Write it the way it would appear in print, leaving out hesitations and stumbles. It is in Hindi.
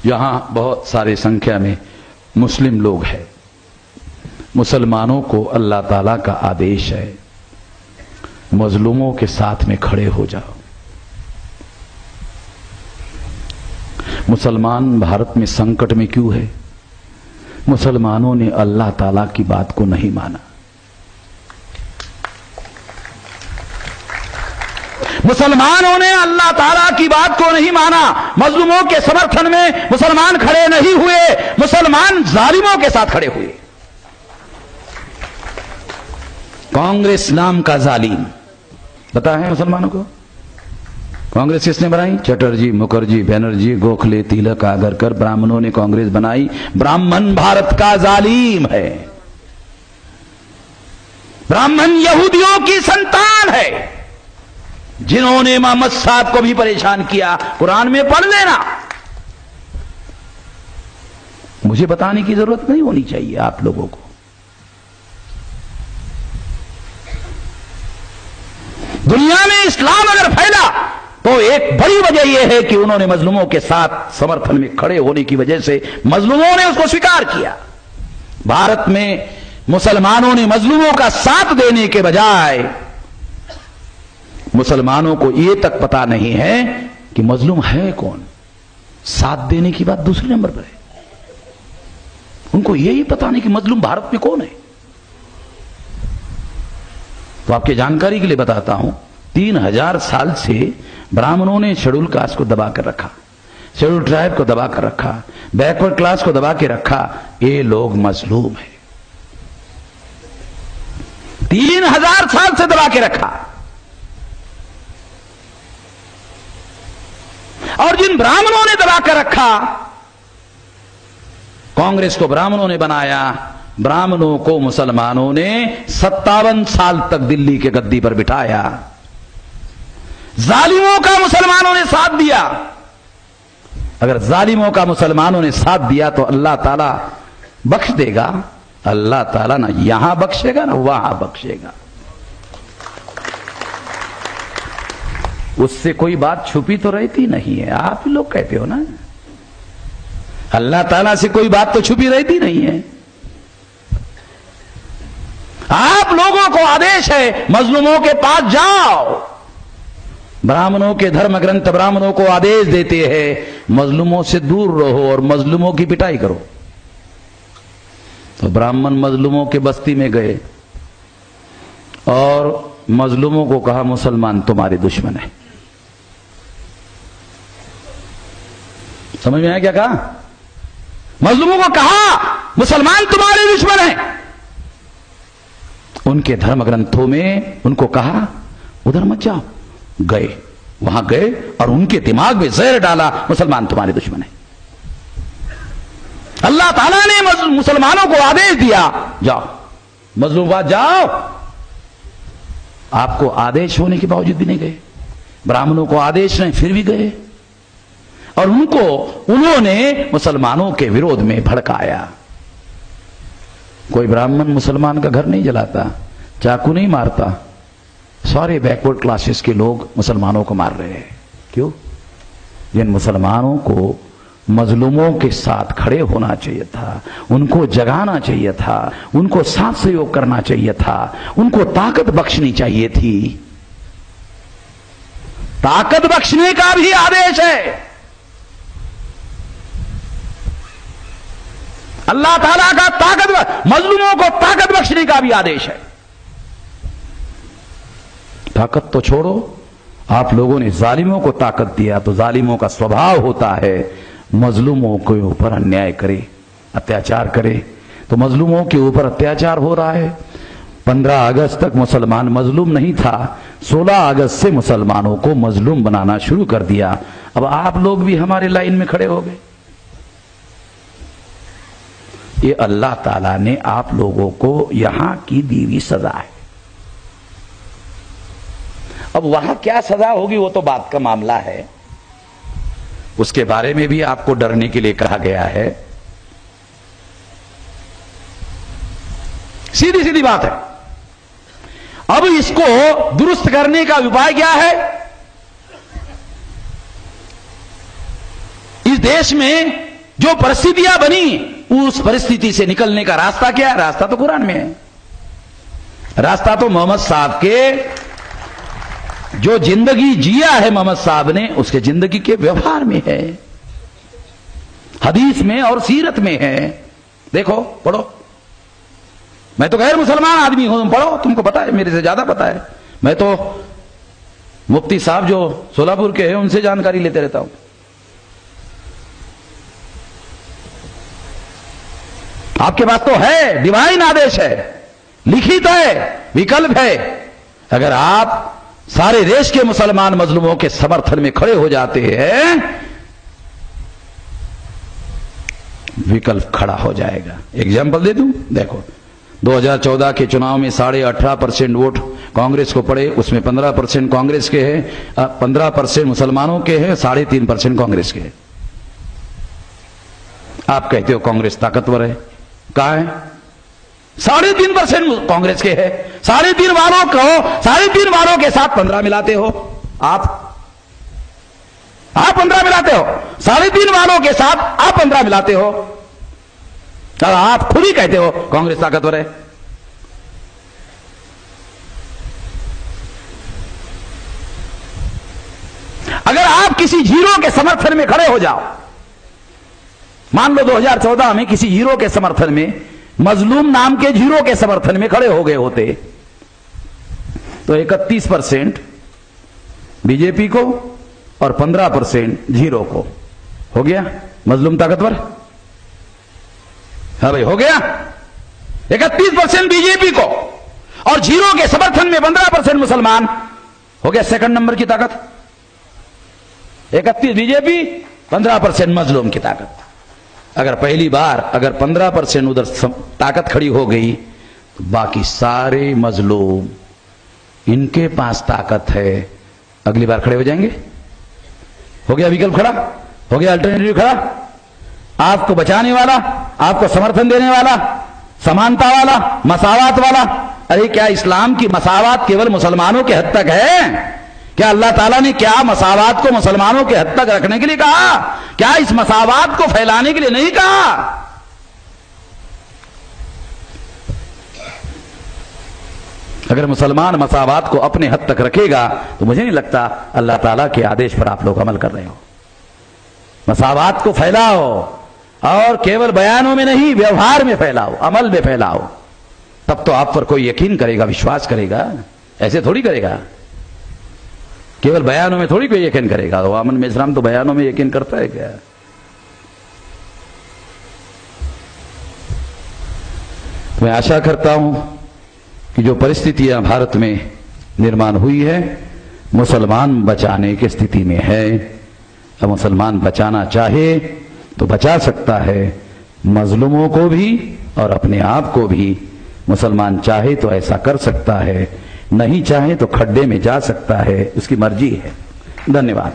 यहां बहुत सारी संख्या में मुस्लिम लोग हैं। मुसलमानों को अल्लाह ताला का आदेश है, मजलूमों के साथ में खड़े हो जाओ। मुसलमान भारत में संकट में क्यों है? मुसलमानों ने अल्लाह ताला की बात को नहीं माना। मुसलमानों ने अल्लाह ताला की बात को नहीं माना। मजलूमों के समर्थन में मुसलमान खड़े नहीं हुए, मुसलमान जालिमों के साथ खड़े हुए। कांग्रेस नाम का जालिम पता है मुसलमानों को? कांग्रेस किसने बनाई? चटर्जी, मुखर्जी, बनर्जी, गोखले, तिलक, आगरकर, ब्राह्मणों ने कांग्रेस बनाई। ब्राह्मण भारत का जालिम है। ब्राह्मण यहूदियों की संतान है, जिन्होंने मोहम्मद साहब को भी परेशान किया। कुरान में पढ़ लेना, मुझे बताने की जरूरत नहीं होनी चाहिए आप लोगों को। दुनिया में इस्लाम अगर फैला तो एक बड़ी वजह यह है कि उन्होंने मजलूमों के साथ समर्थन में खड़े होने की वजह से मजलूमों ने उसको स्वीकार किया। भारत में मुसलमानों ने मजलूमों का साथ देने के बजाय मुसलमानों को यह तक पता नहीं है कि मजलूम है कौन। साथ देने की बात दूसरे नंबर पर है, उनको यही पता नहीं कि मजलूम भारत में कौन है। तो आपके जानकारी के लिए बताता हूं, 3000 साल से ब्राह्मणों ने शेड्यूल कास्ट को दबा कर रखा, शेड्यूल ट्राइब को दबा कर रखा, बैकवर्ड क्लास को दबा के रखा। ये लोग मजलूम है, 3000 साल से दबा के रखा। और जिन ब्राह्मणों ने दबा कर रखा, कांग्रेस को ब्राह्मणों ने बनाया, ब्राह्मणों को मुसलमानों ने 57 साल तक दिल्ली के गद्दी पर बिठाया। जालिमों का मुसलमानों ने साथ दिया। अगर जालिमों का मुसलमानों ने साथ दिया तो अल्लाह ताला बख्श देगा। अल्लाह ताला ना यहां बख्शेगा ना वहां बख्शेगा। उससे कोई बात छुपी तो रहती नहीं है। आप ही लोग कहते हो ना, अल्लाह ताला से कोई बात तो छुपी रहती नहीं है। आप लोगों को आदेश है मजलूमों के पास जाओ। ब्राह्मणों के धर्म ग्रंथ ब्राह्मणों को आदेश देते हैं मजलूमों से दूर रहो और मजलूमों की पिटाई करो। तो ब्राह्मण मजलूमों के बस्ती में गए और मजलूमों को कहा मुसलमान तुम्हारे दुश्मन है। समझ में आया क्या कहा? मजलूमों को कहा मुसलमान तुम्हारे दुश्मन है। उनके धर्म ग्रंथों में उनको कहा उधर मत जाओ। गए, वहां गए और उनके दिमाग में जहर डाला, मुसलमान तुम्हारे दुश्मन है। अल्लाह ताला ने मुसलमानों को आदेश दिया जाओ मजलूमात जाओ। आपको आदेश होने के बावजूद भी नहीं गए, ब्राह्मणों को आदेश नहीं फिर भी गए और उन्होंने मुसलमानों के विरोध में भड़काया। कोई ब्राह्मण मुसलमान का घर नहीं जलाता, चाकू नहीं मारता। सारे बैकवर्ड क्लासेस के लोग मुसलमानों को मार रहे हैं। क्यों? जिन मुसलमानों को मजलूमों के साथ खड़े होना चाहिए था, उनको जगाना चाहिए था, उनको साथ सहयोग करना चाहिए था, उनको ताकत बख्शनी चाहिए थी। ताकत बख्शने का भी आदेश है। अल्लाह ताला का मजलूमों को ताकत बख्शने का भी आदेश है। ताकत तो छोड़ो, आप लोगों ने जालिमों को ताकत दिया तो जालिमों का स्वभाव होता है मजलूमों के ऊपर अन्याय करे, अत्याचार करे। तो मजलूमों के ऊपर अत्याचार हो रहा है। 15 अगस्त तक मुसलमान मजलूम नहीं था, 16 अगस्त से मुसलमानों को मजलूम बनाना शुरू कर दिया। अब आप लोग भी हमारे लाइन में खड़े हो गए। ये अल्लाह ताला ने आप लोगों को यहां की दी हुई सजा है। अब वहां क्या सजा होगी वो तो बात का मामला है, उसके बारे में भी आपको डरने के लिए कहा गया है। सीधी सीधी बात है। अब इसको दुरुस्त करने का उपाय क्या है? इस देश में जो परिस्थितियां बनी, उस परिस्थिति से निकलने का रास्ता क्या है? रास्ता तो कुरान में है। रास्ता तो मोहम्मद साहब के, जो जिंदगी जिया है मोहम्मद साहब ने, उसके जिंदगी के व्यवहार में है, हदीस में और सीरत में है। देखो, पढ़ो। मैं तो गैर मुसलमान आदमी हूं, तुम पढ़ो, तुमको पता है, मेरे से ज्यादा पता है। मैं तो मुफ्ती साहब जो सोलापुर के हैं उनसे जानकारी लेते रहता हूं। आपके पास तो है, डिवाइन आदेश है, लिखित है, विकल्प है। अगर आप सारे देश के मुसलमान मजलूमों के समर्थन में खड़े हो जाते हैं, विकल्प खड़ा हो जाएगा। एग्जाम्पल दे दूं, देखो 2014 के चुनाव में 18.5% वोट कांग्रेस को पड़े, उसमें 15% कांग्रेस के हैं, 15% मुसलमानों के हैं, 3.5% कांग्रेस के हैं। आप कहते हो कांग्रेस ताकतवर है, कहां है? 3.5% कांग्रेस के है। 3.5 वालों को 3.5 वालों के साथ 15 मिलाते हो आप 15 मिलाते हो, 3.5 वालों के साथ आप 15 मिलाते हो, और आप खुद ही कहते हो कांग्रेस ताकतवर है। अगर आप किसी हीरो के समर्थन में खड़े हो जाओ, मान लो 2014 में किसी हीरो के समर्थन में, मजलूम नाम के हीरो के समर्थन में खड़े हो गए होते, तो 31% बीजेपी को और 15% जीरो को, हो गया मजलूम ताकतवर? हाँ भाई, हो गया। 31% बीजेपी को और जीरो के समर्थन में 15% मुसलमान, हो गया सेकंड नंबर की ताकत। 31 बीजेपी, 15% मजलूम की ताकत। अगर पहली बार अगर 15% उधर ताकत खड़ी हो गई, तो बाकी सारे मजलूम, इनके पास ताकत है, अगली बार खड़े हो जाएंगे। हो गया विकल्प खड़ा, हो गया अल्टरनेटिव खड़ा, आपको बचाने वाला, आपको समर्थन देने वाला, समानता वाला, मसावात वाला। अरे क्या इस्लाम की मसावात केवल मुसलमानों के हद तक है? क्या अल्लाह ताला ने क्या मसावात को मुसलमानों के हद तक रखने के लिए कहा? क्या इस मसावात को फैलाने के लिए नहीं कहा? अगर मुसलमान मसावात को अपने हद तक रखेगा, तो मुझे नहीं लगता अल्लाह ताला के आदेश पर आप लोग अमल कर रहे हो। मसावात को फैलाओ, और केवल बयानों में नहीं, व्यवहार में फैलाओ, अमल में फैलाओ, तब तो आप पर कोई यकीन करेगा, विश्वास करेगा। ऐसे थोड़ी करेगा, केवल बयानों में थोड़ी कोई यकीन करेगा। अमन मेजराम तो बयानों में यकीन करता है क्या? मैं आशा करता हूं कि जो परिस्थितियां भारत में निर्माण हुई है, मुसलमान बचाने की स्थिति में है। अब मुसलमान बचाना चाहे तो बचा सकता है, मजलूमों को भी और अपने आप को भी। मुसलमान चाहे तो ऐसा कर सकता है, नहीं चाहे तो खड्डे में जा सकता है, उसकी मर्जी है। धन्यवाद।